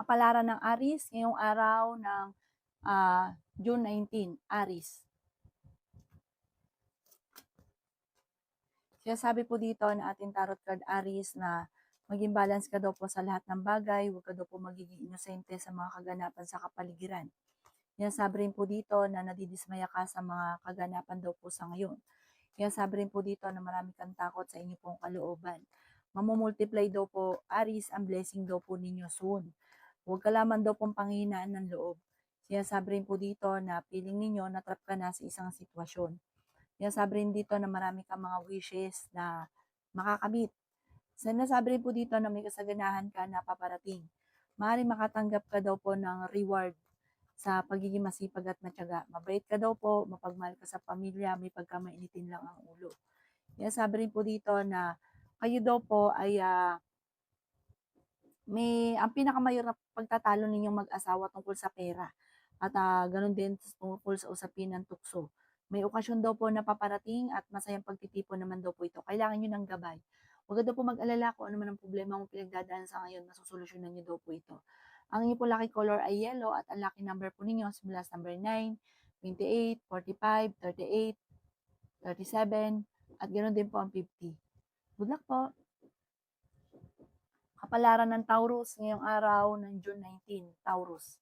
Kapalaran ng Aries ngayong araw ng June 19, Aries. Sinasabi po dito na ating tarot card Aries na maging balance ka daw po sa lahat ng bagay, huwag ka daw po magiging inosente sa mga kaganapan sa kapaligiran. Sinasabi rin po dito na nadidismaya ka sa mga kaganapan daw po sa ngayon. Sinasabi rin po dito na marami kang takot sa inyo pong kalooban. Mamumultiply daw po, Aries, ang blessing daw po ninyo soon. Huwag ka lamang daw pong panghihinaan ng loob. Sinasabi rin po dito na feeling ninyo natrap ka na sa isang sitwasyon. Sinasabi rin dito na marami kang mga wishes na makakamit. Sinasabi rin po dito na may kasaganahan ka na paparating. Maaaring makatanggap ka daw po ng reward sa pagiging masipag at matyaga. Mabait ka daw po, mapagmahal ka sa pamilya, may pagkamainitin lang ang ulo. Sinasabi rin po dito na kayo daw po ay ang pinakamayor na pagtatalo ninyong mag-asawa tungkol sa pera at ganun din tungkol sa usapin ng tukso. May okasyon daw po na paparating at masayang pagtitipon naman daw po ito. Kailangan nyo ng gabay. Huwag ka daw po mag-alala kung ano man ang problema mo pinagdadaan sa ngayon, masusolusyonan nyo daw po ito. Ang inyo po lucky color ay yellow at ang lucky number po ninyo simula sa number 9, 28, 45, 38, 37, at ganoon din po ang 50. Good luck po! Kapalaran ng Taurus ngayong araw ng June 19, Taurus.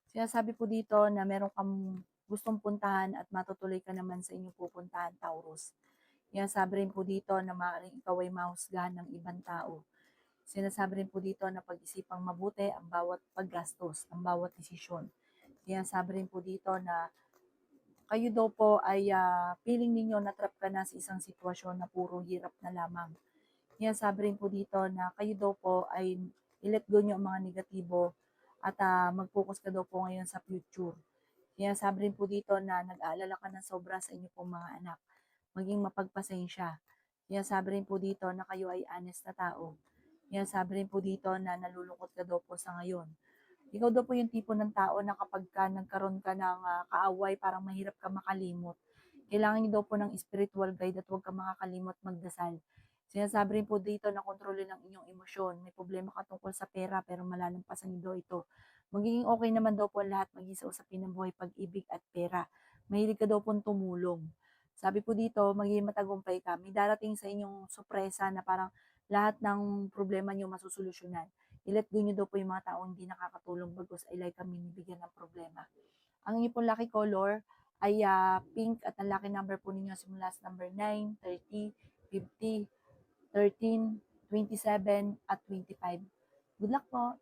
Sinasabi po dito na meron kang gustong puntahan at matutuloy ka naman sa inyong pupuntahan, Taurus. Sinasabi rin po dito na maaaring ikaw ay mahusgahan ng ibang tao. Sinasabi rin po dito na pag-isipang mabuti ang bawat paggastos, ang bawat desisyon. Sinasabi rin po dito na kayo daw po ay feeling ninyo na-trap ka na sa isang sitwasyon na puro hirap na lamang. Sinasabi rin po dito na kayo daw po ay i-let go nyo ang mga negatibo at mag-focus ka daw po ngayon sa future. Sinasabi rin po dito na nag-aalala ka ng sobra sa inyo pong mga anak. Maging mapagpasensya. Sinasabi rin po dito na kayo ay honest na tao. Sinasabi rin po dito na nalulungkot ka daw po sa ngayon. Ikaw daw po yung tipo ng tao na kapag nagkaroon ka ng kaaway, parang mahirap ka makalimot. Kailangan niyo daw po ng spiritual guide at huwag ka makakalimot magdasal. Sinasabi rin po dito na kontrolin ang inyong emosyon. May problema ka tungkol sa pera pero malalampasan niyo daw ito. Magiging okay naman daw po lahat maging sa usapin ng buhay, pag-ibig at pera. Mahilig ka daw po tumulong. Sabi po dito, magiging matagumpay ka. May darating sa inyong sorpresa na parang lahat ng problema niyo masusolusyonan. I-let go nyo daw po yung mga taong hindi nakakatulong bagos ay like kami nibigyan ng problema. Ang inyo pong lucky color ay pink at ang lucky number po ninyo simula sa number 9, 30, 50, 13, 27, at 25. Good luck po!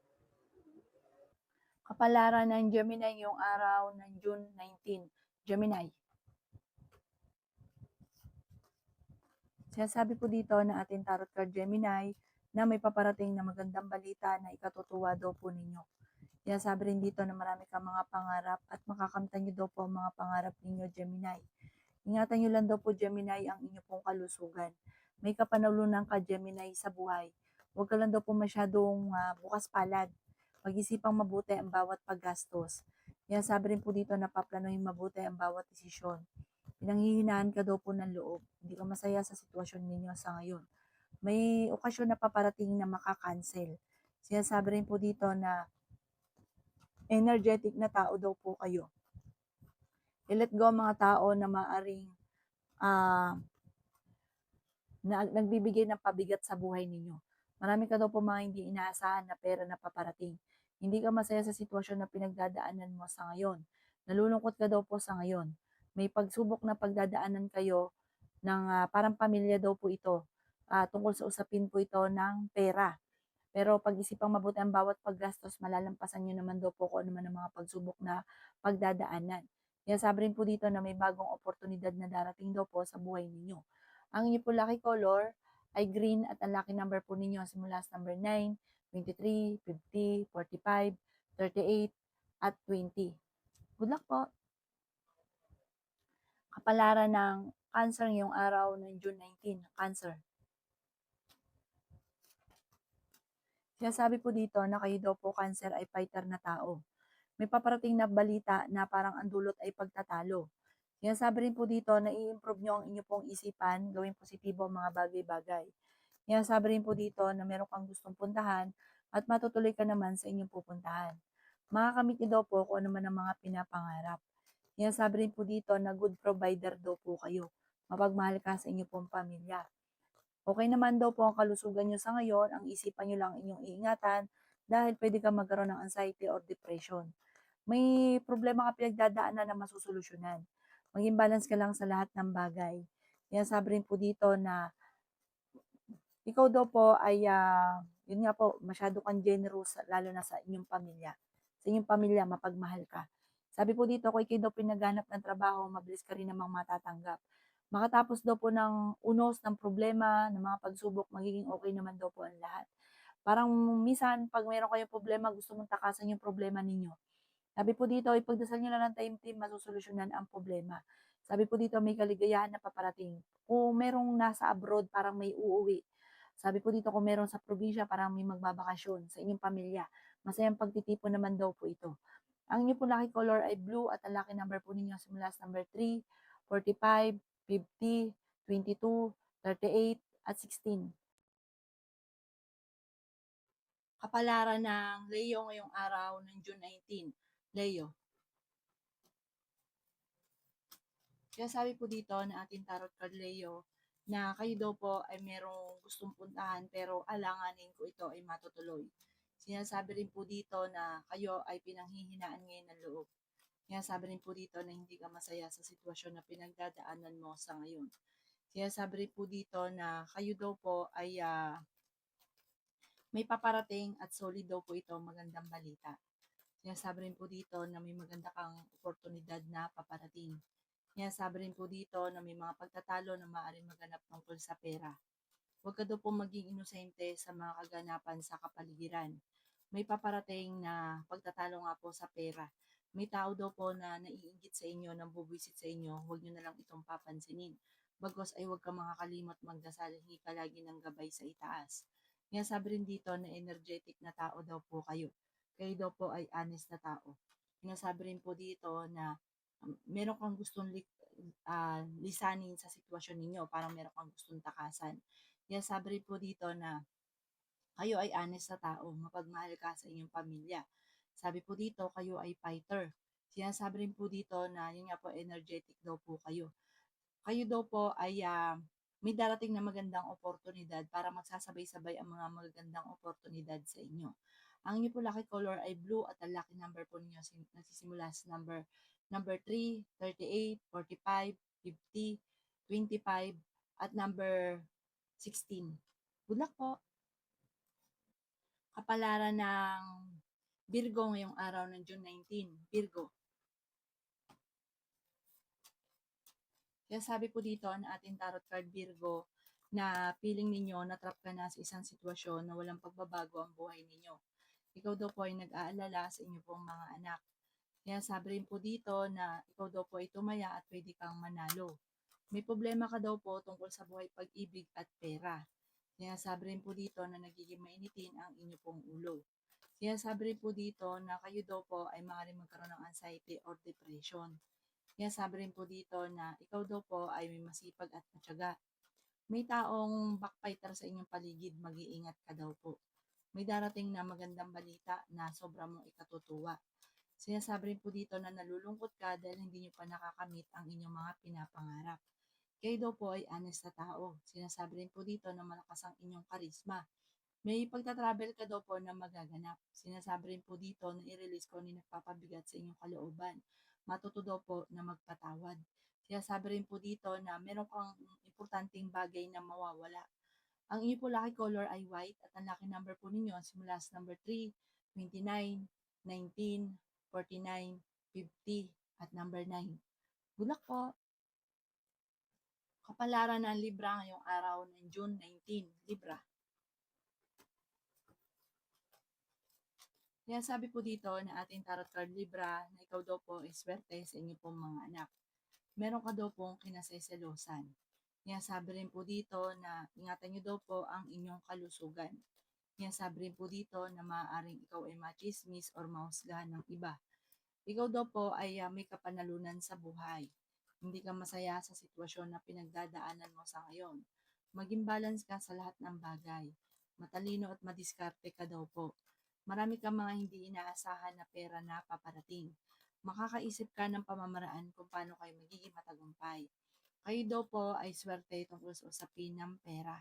Kapalaran ng Gemini yung araw ng June 19. Gemini. Sinasabi po dito na ating tarot card Gemini na may paparating na magandang balita na ikatutuwa daw po ninyo. Sinasabi rin dito na marami kang mga pangarap at makakamtan nyo daw po ang mga pangarap ninyo, Gemini. Ingatan nyo lang daw po, Gemini, ang inyo pong kalusugan. May kapanalunan ka, Gemini, sa buhay. Huwag ka lang daw po masyadong bukas palad. Pag-isipang mabuti ang bawat paggastos. Sinasabi rin po dito na paplanuhin mabuti ang bawat desisyon. Pinanghihinaan ka daw po ng loob. Hindi ka masaya sa sitwasyon ninyo sa ngayon. May okasyon na paparating na makakancel. Sinasabi rin po dito na energetic na tao daw po kayo. I-let go ang mga tao na maaring nagbibigay ng pabigat sa buhay ninyo. Marami ka daw po mga hindi inaasahan na pera na paparating. Hindi ka masaya sa sitwasyon na pinagdadaanan mo sa ngayon. Nalulungkot ka daw po sa ngayon. May pagsubok na pagdadaanan kayo ng parang pamilya daw po ito. Tungkol sa usapin po ito ng pera. Pero pag-isipang mabuti ang bawat paggastos, malalampasan nyo naman daw po kung ano man ang mga pagsubok na pagdadaanan. Sabi rin po dito na may bagong oportunidad na darating daw po sa buhay ninyo. Ang inyo po lucky color ay green at ang lucky number po ninyo simula sa number 9, 23, 50, 45, 38, at 20. Good luck po! Kapalaran ng Cancer ngayong araw ng June 19, Cancer. Sinasabi po dito na kayo daw po, Cancer, ay fighter na tao. May paparating na balita na parang ang dulot ay pagtatalo. Sinasabi rin po dito na i-improve nyo ang inyo pong isipan, gawing positibo ang mga bagay-bagay. Yan, sabi rin po dito na meron kang gustong puntahan at matutuloy ka naman sa inyong pupuntahan. Makakamit niyo daw po kung ano man ang mga pinapangarap. Yan, sabi rin po dito na good provider daw po kayo. Mapagmahal ka sa inyong pong pamilya. Okay naman daw po ang kalusugan niyo sa ngayon, ang isipan niyo lang ang inyong iingatan dahil pwede kang magkaroon ng anxiety or depression. May problema ka pinagdadaanan na masosolusyunan. Maging balance ka lang sa lahat ng bagay. Yan, sabi rin po dito na ikaw daw po ay, yun nga po, masyado kang generous lalo na sa inyong pamilya. Sa inyong pamilya mapagmahal ka. Sabi po dito kung ika'y daw pinaghahanap ng trabaho, mabilis ka rin namang matatanggap. Makatapos daw po ng unos ng problema, ng mga pagsubok, magiging okay naman daw po ang lahat. Parang minsan 'pag meron kayong problema, gusto mong takasan yung problema ninyo. Sabi po dito, ipagdasal niyo lang ng taimtim, masosolusyunan ang problema. Sabi po dito, may kaligayahan na paparating. Kung merong nasa abroad, parang may uuwi. Sabi po dito, kung meron sa probinsya, parang may magbabakasyon sa inyong pamilya. Masayang pagtitipon naman daw po ito. Ang inyong po lucky color ay blue at ang lucky number po ninyo simula sa number 3, 45, 50, 22, 38, at 16. Kapalaran ng Leo ngayong araw ng June 19. Leo. Kaya sabi po dito na ating tarot card Leo na kayo daw po ay merong gustong puntahan pero alanganin ko ito ay matutuloy. Sinasabi rin po dito na kayo ay pinanghihinaan ngayon ng loob. Sinasabi rin po dito na hindi ka masaya sa sitwasyon na pinagdadaanan mo sa ngayon. Sinasabi rin po dito na kayo daw po ay may paparating at solid daw po ito magandang balita. Sinasabi rin po dito na may maganda kang oportunidad na paparating. Sinasabi rin po dito na may mga pagtatalo na maaaring maganap tungkol sa pera. Huwag ka daw po maging inosente sa mga kaganapan sa kapaligiran. May paparating na pagtatalo nga po sa pera. May tao daw po na naiinggit sa inyo, nang bubuisit sa inyo, huwag nyo na lang itong papansinin. Bagos ay huwag ka makakalimot magdasal, hingi ka lagi ng gabay sa itaas. Kaya sabi rin dito na energetic na tao daw po kayo. Kayo daw po ay honest na tao. Sinasabi rin po dito na meron kang gustong lisanin sa sitwasyon ninyo, parang meron kang gustong takasan. Kaya sabi rin po dito na kayo ay honest na tao, mapagmahal ka sa inyong pamilya. Sabi po dito, kayo ay fighter. Sinasabi rin po dito na yun nga po, energetic daw po kayo. Kayo daw po ay may darating na magandang oportunidad para magsasabay-sabay ang mga magagandang oportunidad sa inyo. Ang inyo po lucky color ay blue at ang lucky number po ninyo nagsisimula sa number 3, 38, 45, 50, 25, at number 16. Good luck po! Kapalaran ng Virgo ngayong araw ng June 19. Virgo. Kaya sabi po dito na ating tarot card Virgo na feeling ninyo na-trap ka na sa isang sitwasyon na walang pagbabago ang buhay ninyo. Ikaw daw po ay nag-aalala sa inyo pong mga anak. Kaya sabi rin po dito na ikaw daw po ay tumaya at pwede kang manalo. May problema ka daw po tungkol sa buhay pag-ibig at pera. Kaya sabi rin po dito na nagiging mainitin ang inyo pong ulo. Kaya sabi rin po dito na kayo daw po ay maaaring magkaroon ng anxiety or depression. Kaya sabi rin po dito na ikaw daw po ay may masipag at matyaga. May taong backbiter sa inyong paligid, mag-iingat ka daw po. May darating na magandang balita na sobra mong ikatutuwa. Sinasabi rin po dito na nalulungkot ka dahil hindi nyo pa nakakamit ang inyong mga pinapangarap. Kayo daw po ay honest na tao. Sinasabi rin po dito na malakas ang inyong karisma. May pagta-travel ka daw po na magaganap. Sinasabi rin po dito na i-release ko ni nagpapabigat sa inyong kalooban. Matuto daw po na magpatawad. Sinasabi rin po dito na meron kang importanteng bagay na mawawala. Ang inyo po lucky color ay white at ang lucky number po ninyo simula sa number 3, 29, 19, 49, 50, at number 9. Good luck po! Kapalaran ng Libra ngayong araw ng June 19. Libra. Kaya sabi po dito na ating tarot card Libra na ikaw daw po ay swerte sa inyo pong mga anak. Meron ka daw pong kinaseselosan. Kaya sabi rin po dito na ingatan nyo daw po ang inyong kalusugan. Kaya sabi rin po dito na maaaring ikaw ay machismis or mahusgahan ng iba. Ikaw daw po ay may kapanalunan sa buhay. Hindi ka masaya sa sitwasyon na pinagdadaanan mo sa ngayon. Maging balance ka sa lahat ng bagay. Matalino at madiskarte ka daw po. Marami kang mga hindi inaasahan na pera na paparating. Makakaisip ka ng pamamaraan kung paano kayo magiging matagumpay. Kayo daw po ay swerte tungkol sa usapin ng pera.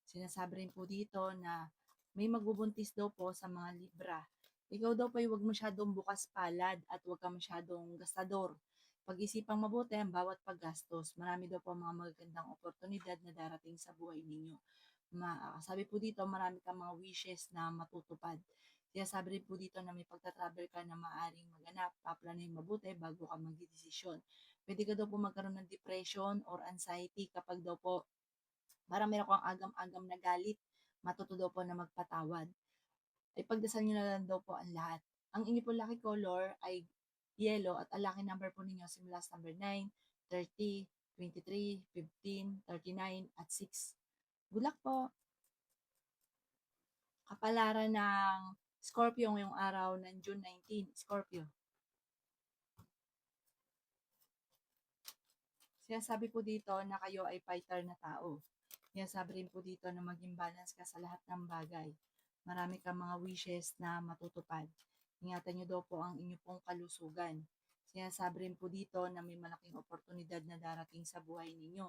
Sinasabi rin po dito na may magbubuntis daw po sa mga Libra. Ikaw daw po ay huwag masyadong bukas palad at huwag ka masyadong gastador. Pag-isipang mabuti ang bawat paggastos. Marami daw po mga magagandang oportunidad na darating sa buhay ninyo. Sabi po dito, marami kang mga wishes na matutupad. Kaya sabi rin po dito na may pagta-travel ka na maaaring maganap, paplanuhin mabuti bago ka magdidesisyon. Pwede ka daw po magkaroon ng depression or anxiety kapag daw po parang meron kang agam-agam na galit, matuto daw po na magpatawad. Ipagdasal nyo na lang daw po ang lahat. Ang inyo po lucky color ay yellow at ang lucky number po ninyo simula sa number 9, 30, 23, 15, 39 at 6. Good luck po! Kapalaran ng Scorpio ngayong araw ng June 19. Scorpio. Sinasabi po dito na kayo ay fighter na tao. Sinasabi rin po dito na maging balance ka sa lahat ng bagay. Marami kang mga wishes na matutupad. Ingatan nyo daw po ang inyo pong kalusugan. Sinasabi rin po dito na may malaking oportunidad na darating sa buhay ninyo.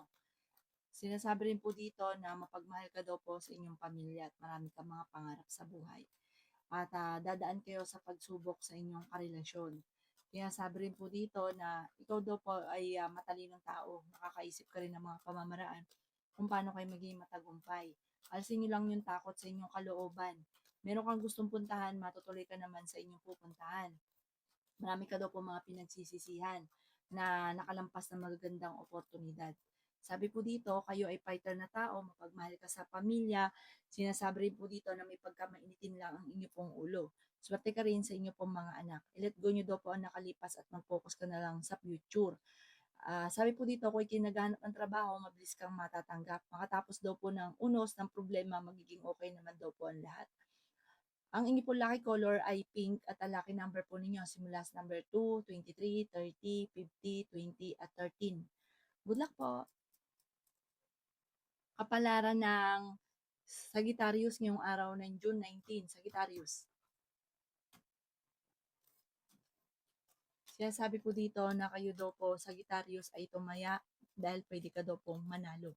Sinasabi rin po dito na mapagmahal ka daw po sa inyong pamilya at marami kang mga pangarap sa buhay. At dadaan kayo sa pagsubok sa inyong karelasyon. Kaya sabi rin po dito na ikaw daw po ay matalinong tao. Nakakaisip ka rin ng mga pamamaraan kung paano kayo maging matagumpay. Alisin nyo lang yung takot sa inyong kalooban. Meron kang gustong puntahan, matutuloy ka naman sa inyong pupuntahan. Marami ka daw po mga pinagsisisihan na nakalampas na magagandang oportunidad. Sabi po dito, kayo ay fighter na tao, mapagmahal ka sa pamilya. Sinasabi rin po dito na may pagkamainitin lang ang inyo pong ulo. Swerte ka rin sa inyo pong mga anak. I-let go nyo daw po ang nakalipas at mag-focus ka na lang sa future. Sabi po dito, kung kinaghanap ng trabaho, mabilis kang matatanggap. Makatapos daw po ng unos ng problema, magiging okay naman daw po ang lahat. Ang inyo po lucky color ay pink at ang lucky number po ninyo simula sa number 2, 23, 30, 50, 20 at 13. Good luck po! Kapalaran ng Sagittarius ngayong araw ng June 19. Sagittarius. Sinasabi po dito na kayo daw po, Sagittarius, ay tumaya dahil pwede ka daw pong manalo.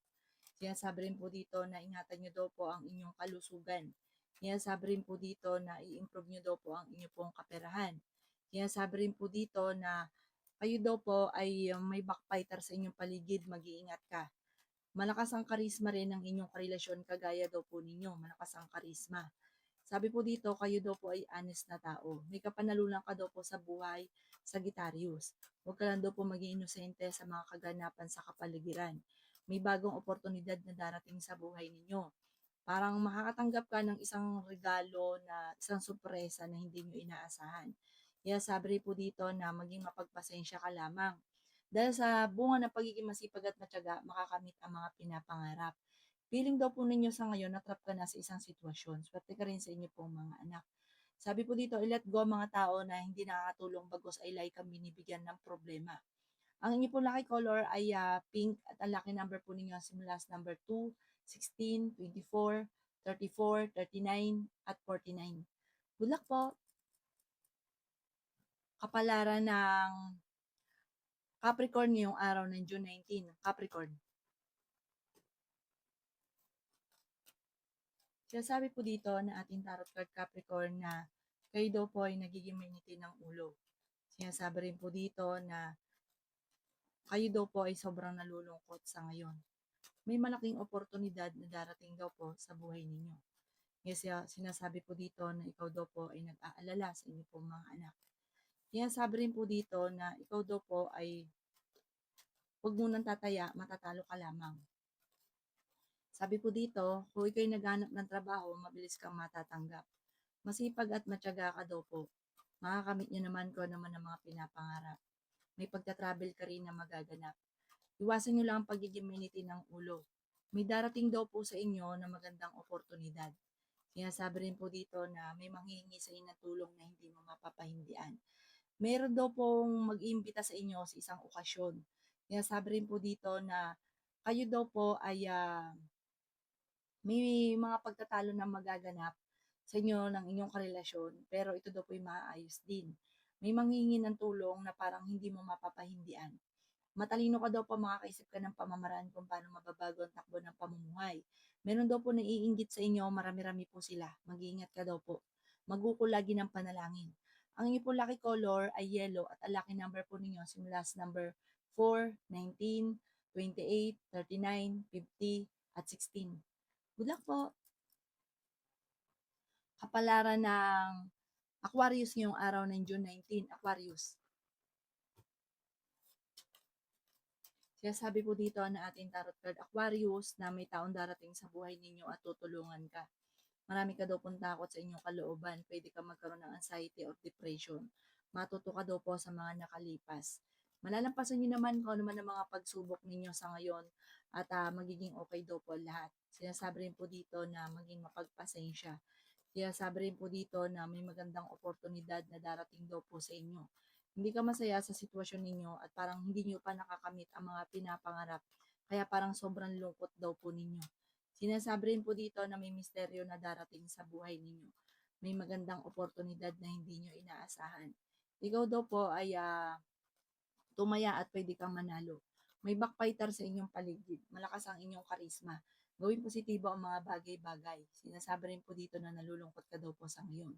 Sinasabi rin po dito na ingatan nyo daw po ang inyong kalusugan. Sinasabi rin po dito na i-improve nyo daw po ang inyong pong kaperahan. Sinasabi rin po dito na kayo daw po ay may backfighter sa inyong paligid, mag-iingat ka. Malakas ang karisma rin ng inyong karelasyon kagaya daw po ninyo, malakas ang karisma. Sabi po dito, kayo daw po ay honest na tao. May kapanalunan ka daw po sa buhay, Sagittarius. Huwag ka lang daw po maging inosente sa mga kaganapan sa kapaligiran. May bagong oportunidad na darating sa buhay ninyo. Parang makakatanggap ka ng isang regalo na isang sorpresa na hindi nyo inaasahan. Kaya sabi rin po dito na maging mapagpasensya ka lamang. Dahil sa bunga ng pagiging masipag at matyaga, makakamit ang mga pinapangarap. Feeling daw po ninyo sa ngayon, natrap ka na sa isang sitwasyon. Swerte ka rin sa inyo pong mga anak. Sabi po dito, i-let go mga tao na hindi nakakatulong bagos ay like kang binibigyan ng problema. Ang inyo po lucky color ay pink at ang lucky number po ninyo simula sa number 2, 16, 24, 34, 39 at 49. Good luck po! Kapalaran ng Capricorn ngayong araw ng June 19. Capricorn. Sinasabi po dito na ating tarot card Capricorn na kayo daw po ay nagiging mainitin ng ulo. Sinasabi rin po dito na kayo daw po ay sobrang nalulungkot sa ngayon. May malaking oportunidad na darating daw po sa buhay ninyo. Kasi sinasabi po dito na ikaw daw po ay nag-aalala sa inyo pong mga anak. Sinasabi rin po dito na ikaw daw po ay huwag munang tataya, matatalo ka lamang. Sabi po dito, kung ikaw'y naghanap ng trabaho, mabilis kang matatanggap. Masipag at matyaga ka daw po. Makakamit nyo naman ko naman ang mga pinapangarap. May pagta-travel ka rin na magaganap. Iwasan nyo lang ang pagiging minitin ng ulo. May darating daw po sa inyo na magandang oportunidad. Sinasabi rin po dito na may manghihingi sa inyo ng tulong na hindi mo mapapahindian. Meron daw pong mag-iimbita sa inyo sa isang okasyon. Sinasabi rin po dito na kayo daw po ay may mga pagtatalo na magaganap sa inyo ng inyong karelasyon, pero ito daw po'y maaayos din. May manghihingi ng tulong na parang hindi mo mapapahindian. Matalino ka daw po, makakaisip ka ng pamamaraan kung paano mababago ang takbo ng pamumuhay. Meron daw po naiinggit sa inyo, marami-rami po sila. Mag-iingat ka daw po. Mag-ukol lagi ng panalangin. Ang inyo po lucky color ay yellow at ang lucky number po ninyo simula sa number 4, 19, 28, 39, 50, at 16. Good luck po! Kapalaran ng Aquarius ngayong araw ng June 19, Aquarius. Sinasabi po dito na ating tarot card Aquarius na may taong darating sa buhay ninyo at tutulungan ka. Marami ka daw pong takot sa inyong kalooban. Pwede ka magkaroon ng anxiety or depression. Matuto ka daw po sa mga nakalipas. Malalampasan nyo naman kung ano man ang mga pagsubok ninyo sa ngayon at magiging okay daw po lahat. Sinasabi rin po dito na maging mapagpasensya. Sinasabi rin po dito na may magandang oportunidad na darating daw po sa inyo. Hindi ka masaya sa sitwasyon ninyo at parang hindi nyo pa nakakamit ang mga pinapangarap. Kaya parang sobrang lungkot daw po ninyo. Sinasabi rin po dito na may misteryo na darating sa buhay ninyo. May magandang oportunidad na hindi nyo inaasahan. Ikaw daw po ay tumaya at pwede kang manalo. May backfighter sa inyong paligid. Malakas ang inyong karisma. Gawing positibo ang mga bagay-bagay. Sinasabi rin po dito na nalulungkot ka daw po sa ngayon.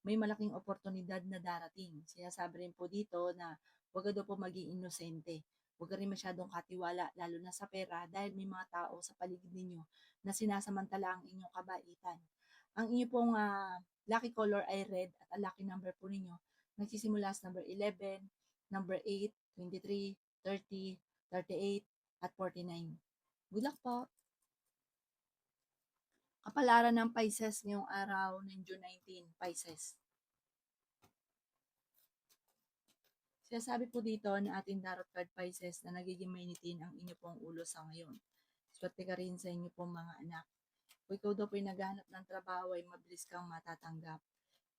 May malaking oportunidad na darating. Sinasabi rin po dito na huwag ka daw po maging inosente. Huwag ka rin masyadong katiwala, lalo na sa pera, dahil may mga tao sa paligid ninyo na sinasamantala ang inyong kabaitan. Ang inyo pong lucky color ay red at ang lucky number po ninyo nagsisimula sa number 11, number 8, 23, 30, 38, at 49. Good luck po! Kapalaran ng Pisces ngayong araw ng June 19, Pisces. Sinasabi po dito na ating tarot card Pisces na nagiging mainitin ang inyo pong ulo sa ngayon. Swerte ka rin sa inyo pong mga anak. Kung ikaw daw po ay naghahanap ng trabaho ay mabilis kang matatanggap.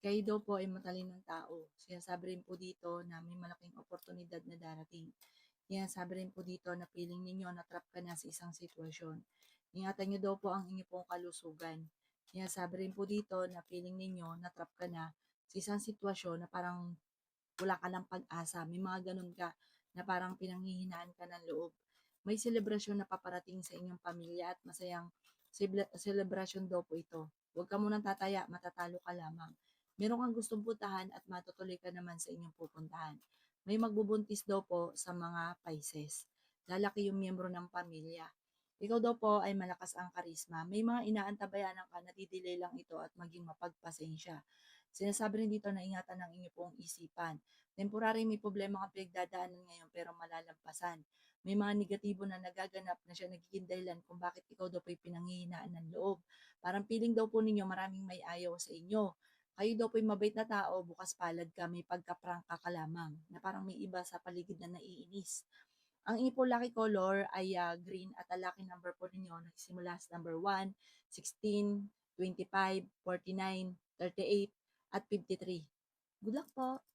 Kayo daw po ay matalinong tao. Sinasabi rin po dito na may malaking oportunidad na darating. Sinasabi rin po dito na feeling ninyo na trap ka na sa isang sitwasyon. Ingatan nyo daw po ang inyo pong kalusugan. Sinasabi rin po dito na feeling ninyo na trap ka na sa isang sitwasyon na parang wala ka ng pag-asa. May mga ganun ka na parang pinanghihinaan ka ng loob. May selebrasyon na paparating sa inyong pamilya at masayang selebrasyon daw po ito. Huwag ka munang tataya, matatalo ka lamang. Meron kang gustong puntahan at matutuloy ka naman sa inyong pupuntahan. May magbubuntis daw po sa mga Pisces. Lalaki yung miyembro ng pamilya. Ikaw daw po ay malakas ang karisma. May mga inaantabayanan ka na didelay lang ito at maging mapagpasensya. Sinasabi rin dito na ingatan ng inyo pong isipan. Temporary may problema kang pinagdadaanan ngayon pero malalampasan. May mga negatibo na nagaganap na siya nagiging dahilan kung bakit ikaw daw po'y pinanghihinaan ng loob. Parang feeling daw po ninyo maraming may ayaw sa inyo. Kayo daw po'y mabait na tao, bukas palad ka, may pagkaprangka ka lamang, na parang may iba sa paligid na naiinis. Ang inyo po lucky color ay green at ang lucky number po ninyo nagsimula sa number 1, 16, 25, 49, 38, at 53. Good luck po!